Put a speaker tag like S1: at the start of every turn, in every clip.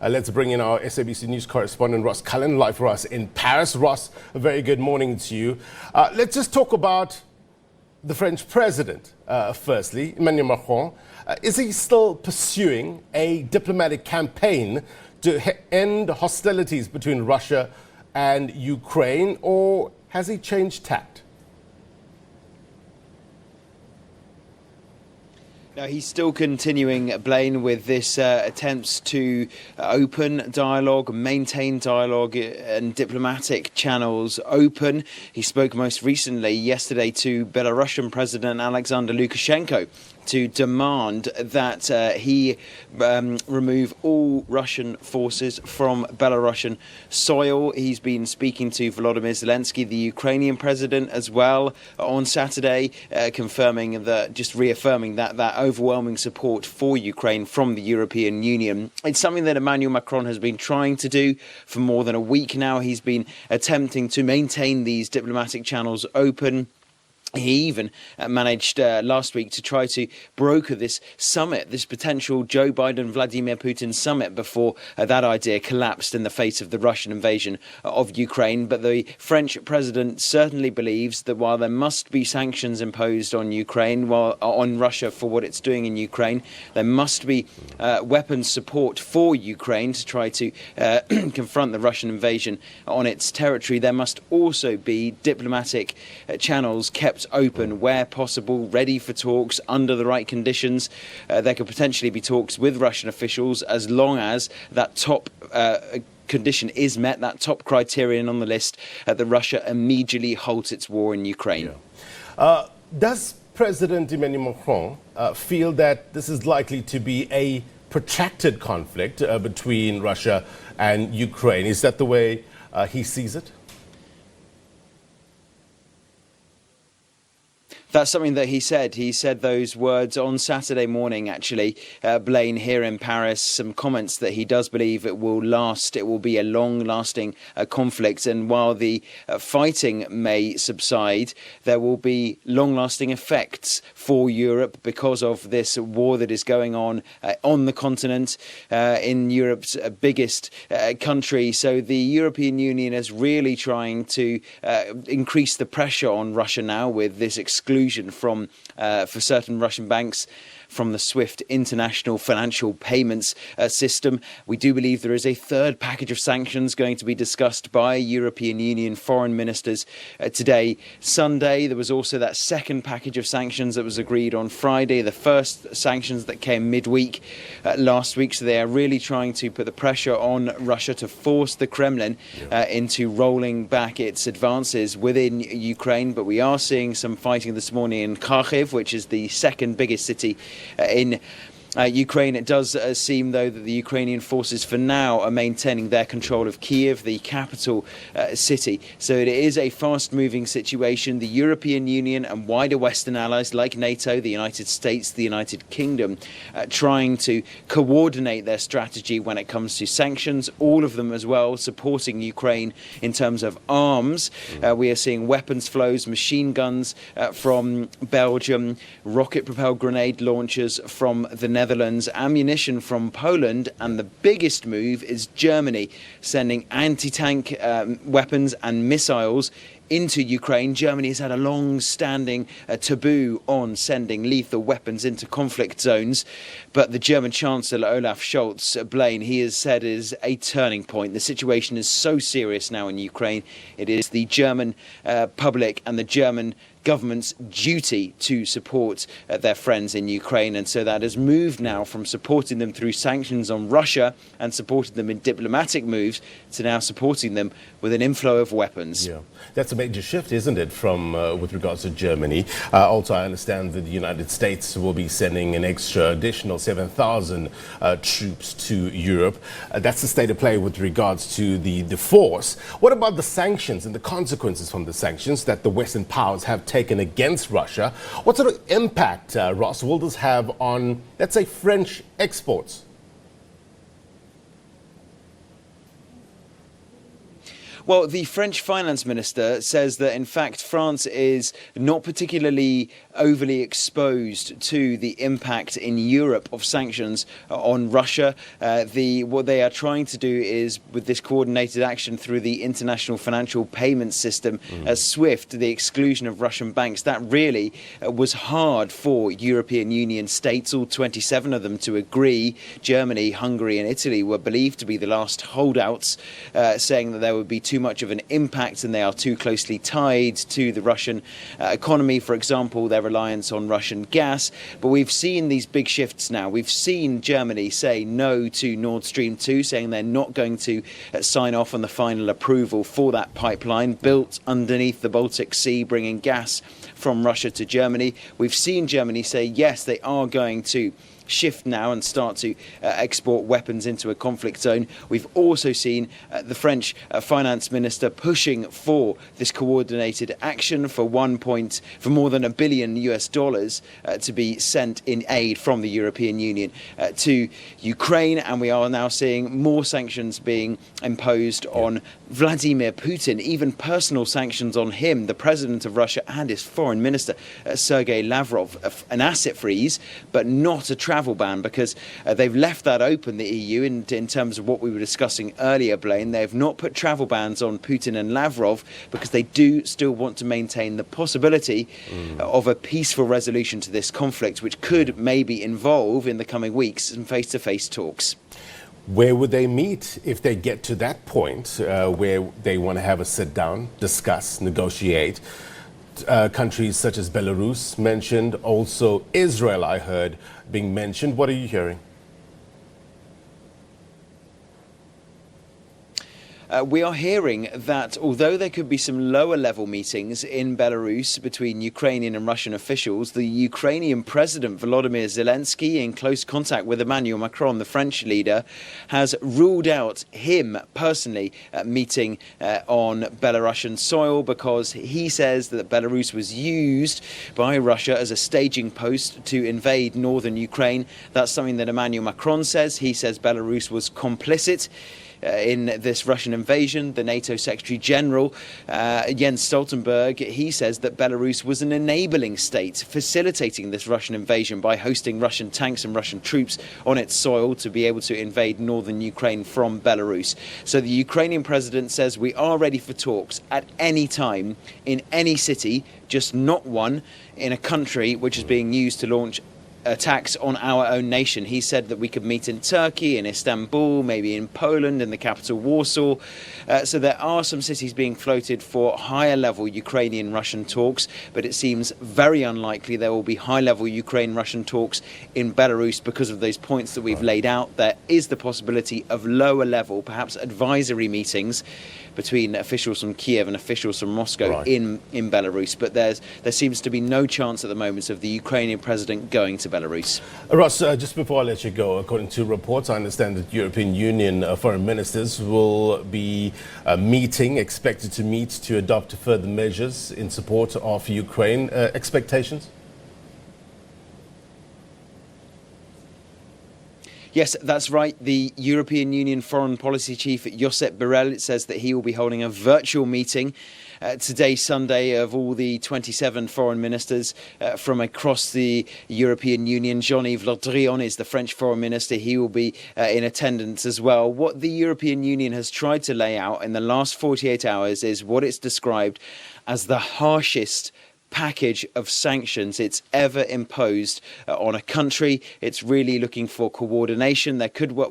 S1: Let's bring in our SABC News correspondent, Ross Cullen, live for us in Paris. Ross, a very good morning to you. Let's just talk about the French president, firstly, Emmanuel Macron. Is he still pursuing a diplomatic campaign to end hostilities between Russia and Ukraine, or has he changed tact?
S2: No, he's still continuing, Blaine, with this attempts to open dialogue, maintain dialogue and diplomatic channels open. He spoke most recently yesterday to Belarusian President Alexander Lukashenko to demand that he remove all Russian forces from Belarusian soil. He's been speaking to Volodymyr Zelensky, the Ukrainian president, as well on Saturday, confirming that, just reaffirming that overwhelming support for Ukraine from the European Union. It's something that Emmanuel Macron has been trying to do for more than a week now. He's been attempting to maintain these diplomatic channels open. He even managed last week to try to broker this summit, this potential Joe Biden-Vladimir Putin summit, before that idea collapsed in the face of the Russian invasion of Ukraine. But the French president certainly believes that while there must be sanctions imposed on Ukraine, on Russia for what it's doing in Ukraine, there must be weapons support for Ukraine to try to confront the Russian invasion on its territory. There must also be diplomatic channels kept open where possible, ready for talks under the right conditions. There could potentially be talks with Russian officials as long as that top condition is met, that top criterion on the list, that Russia immediately halts its war in Ukraine.
S1: Yeah. Does President Emmanuel Macron feel that this is likely to be a protracted conflict between Russia and Ukraine? Is that the way he sees it?
S2: That's something that he said. He said those words on Saturday morning, actually, Blaine, here in Paris. Some comments that he does believe it will last. It will be a long-lasting conflict. And while the fighting may subside, there will be long-lasting effects for Europe because of this war that is going on the continent, in Europe's biggest country. So the European Union is really trying to increase the pressure on Russia now with this exclusion from for certain Russian banks from the SWIFT international financial payments system. We do believe there is a third package of sanctions going to be discussed by European Union foreign ministers today, Sunday. There was also that second package of sanctions that was agreed on Friday, the first sanctions that came midweek last week. So they are really trying to put the pressure on Russia to force the Kremlin into rolling back its advances within Ukraine. But we are seeing some fighting this morning in Kharkiv, which is the second biggest city in Ukraine. It does seem, though, that the Ukrainian forces for now are maintaining their control of Kiev, the capital city. So it is a fast-moving situation. The European Union and wider Western allies like NATO, the United States, the United Kingdom, trying to coordinate their strategy when it comes to sanctions, all of them as well supporting Ukraine in terms of arms. We are seeing weapons flows, machine guns from Belgium, rocket-propelled grenade launchers from the Netherlands, ammunition from Poland, and the biggest move is Germany sending anti-tank weapons and missiles into Ukraine. Germany has had a long-standing taboo on sending lethal weapons into conflict zones, but the German Chancellor Olaf Scholz, Blaine, he has said is a turning point. The situation is so serious now in Ukraine. It is the German public and the German government's duty to support their friends in Ukraine, and so that has moved now from supporting them through sanctions on Russia and supporting them in diplomatic moves to now supporting them with an inflow of weapons.
S1: Yeah, that's a major shift, isn't it, from with regards to Germany? Also, I understand that the United States will be sending an extra additional 7,000 troops to Europe. That's the state of play with regards to the force. What about the sanctions and the consequences from the sanctions that the Western powers have taken against Russia? What sort of impact, Ross, will this have on, let's say, French exports?
S2: Well, the French finance minister says that, in fact, France is not particularly overly exposed to the impact in Europe of sanctions on Russia. What they are trying to do is, with this coordinated action through the International Financial Payment System, SWIFT, the exclusion of Russian banks, that really was hard for European Union states, all 27 of them, to agree. Germany, Hungary and Italy were believed to be the last holdouts, saying that there would be too much of an impact and they are too closely tied to the Russian economy, for example, their reliance on Russian gas. But we've seen these big shifts now. We've seen Germany say no to Nord Stream 2, saying they're not going to sign off on the final approval for that pipeline built underneath the Baltic Sea, bringing gas from Russia to Germany. We've seen Germany say yes, they are going to shift now and start to export weapons into a conflict zone. We've also seen the French finance minister pushing for this coordinated action for more than $1 billion to be sent in aid from the European Union to Ukraine, and we are now seeing more sanctions being imposed on Vladimir Putin, even personal sanctions on him, the president of Russia, and his foreign minister Sergei Lavrov, an asset freeze but not a travel ban, because they've left that open, the EU, in terms of what we were discussing earlier, Blaine. They've not put travel bans on Putin and Lavrov because they do still want to maintain the possibility of a peaceful resolution to this conflict, which could maybe involve in the coming weeks some face-to-face talks.
S1: Where would they meet if they get to that point where they want to have a sit down, discuss, negotiate? Countries such as Belarus mentioned, also Israel, I heard, being mentioned. What are you hearing?
S2: We are hearing that although there could be some lower level meetings in Belarus between Ukrainian and Russian officials, the Ukrainian President Volodymyr Zelensky, in close contact with Emmanuel Macron, the French leader, has ruled out him personally meeting on Belarusian soil, because he says that Belarus was used by Russia as a staging post to invade northern Ukraine. That's something that Emmanuel Macron says. He says Belarus was complicit in this Russian invasion. The NATO Secretary General, Jens Stoltenberg, he says that Belarus was an enabling state, facilitating this Russian invasion by hosting Russian tanks and Russian troops on its soil to be able to invade northern Ukraine from Belarus. So the Ukrainian president says we are ready for talks at any time, in any city, just not one in a country which is being used to launch attacks on our own nation. He said that we could meet in Turkey, in Istanbul, maybe in Poland, in the capital Warsaw. So there are some cities being floated for higher level Ukrainian-Russian talks, but it seems very unlikely there will be high level Ukraine-Russian talks in Belarus because of those points that we've laid out. There is the possibility of lower level, perhaps advisory meetings between officials from Kiev and officials from Moscow in Belarus. But there seems to be no chance at the moment of the Ukrainian president going to Belarus.
S1: Ross, just before I let you go, according to reports, I understand that European Union foreign ministers will be expected to meet to adopt further measures in support of Ukraine. Expectations?
S2: Yes, that's right. The European Union Foreign Policy Chief, Josep Borrell, says that he will be holding a virtual meeting today, Sunday, of all the 27 foreign ministers from across the European Union. Jean-Yves Le Drian is the French foreign minister. He will be in attendance as well. What the European Union has tried to lay out in the last 48 hours is what it's described as the harshest package of sanctions it's ever imposed on a country. It's really looking for coordination.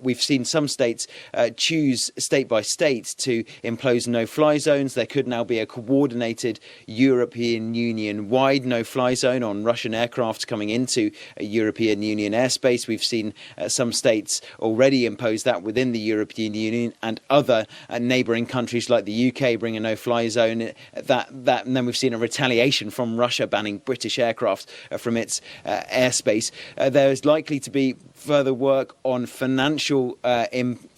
S2: We've seen some states choose state by state to impose no-fly zones. There could now be a coordinated European Union-wide no-fly zone on Russian aircraft coming into European Union airspace. We've seen some states already impose that within the European Union, and other neighbouring countries like the UK bring a no-fly zone. And then we've seen a retaliation from Russia banning British aircraft from its airspace. There is likely to be further work on financial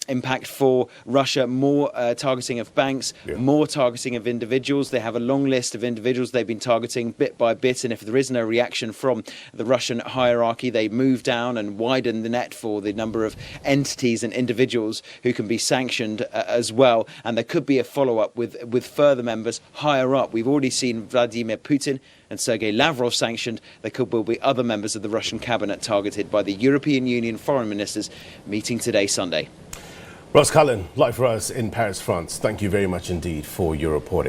S2: impact for Russia, more targeting of banks, more targeting of individuals. They have a long list of individuals they've been targeting bit by bit, and if there is no reaction from the Russian hierarchy, they move down and widen the net for the number of entities and individuals who can be sanctioned as well. And there could be a follow-up with further members higher up. We've already seen Vladimir Putin and Sergei Lavrov sanctioned. There could well be other members of the Russian cabinet targeted by the European Union foreign ministers meeting today, Sunday.
S1: Ross Cullen, live for us in Paris, France. Thank you very much indeed for your reporting.